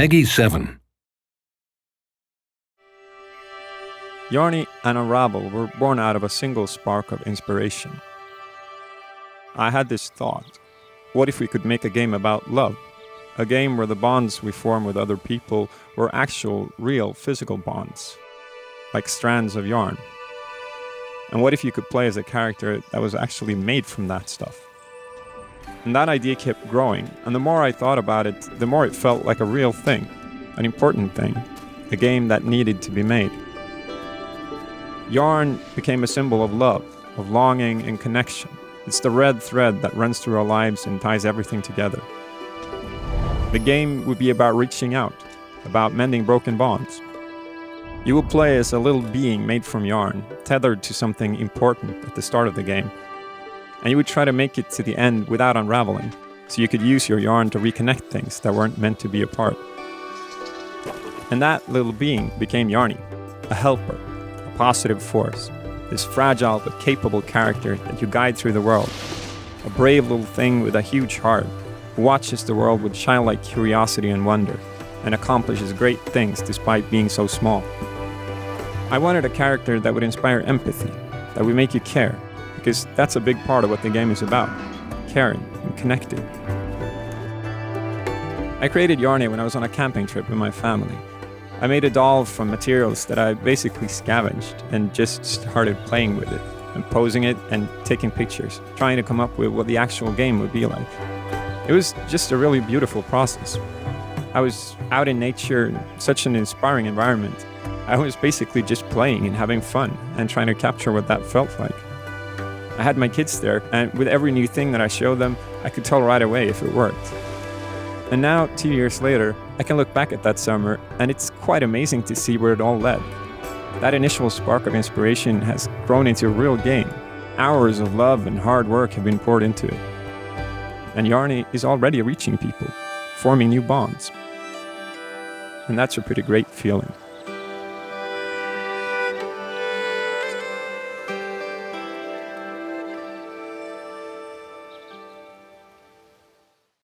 Peggy 7. Yarnyho and Unravel were born out of a single spark of inspiration. I had this thought: what if we could make a game about love? A game where the bonds we form with other people were actual, real, physical bonds, like strands of yarn. And what if you could play as a character that was actually made from that stuff? And that idea kept growing, and the more I thought about it, the more it felt like a real thing, an important thing, a game that needed to be made. Yarn became a symbol of love, of longing and connection. It's the red thread that runs through our lives and ties everything together. The game would be about reaching out, about mending broken bonds. You will play as a little being made from yarn, tethered to something important at the start of the game. And you would try to make it to the end without unraveling, so you could use your yarn to reconnect things that weren't meant to be apart. And that little being became Yarnyho, a helper, a positive force, this fragile but capable character that you guide through the world, a brave little thing with a huge heart, who watches the world with childlike curiosity and wonder, and accomplishes great things despite being so small. I wanted a character that would inspire empathy, that would make you care, because that's a big part of what the game is about, caring and connecting. I created Yarnyho when I was on a camping trip with my family. I made a doll from materials that I basically scavenged and just started playing with it, and posing it and taking pictures, trying to come up with what the actual game would be like. It was just a really beautiful process. I was out in nature, in such an inspiring environment. I was basically just playing and having fun and trying to capture what that felt like. I had my kids there, and with every new thing that I showed them, I could tell right away if it worked. And now, 2 years later, I can look back at that summer, and it's quite amazing to see where it all led. That initial spark of inspiration has grown into a real game. Hours of love and hard work have been poured into it. And Yarnyho is already reaching people, forming new bonds. And that's a pretty great feeling.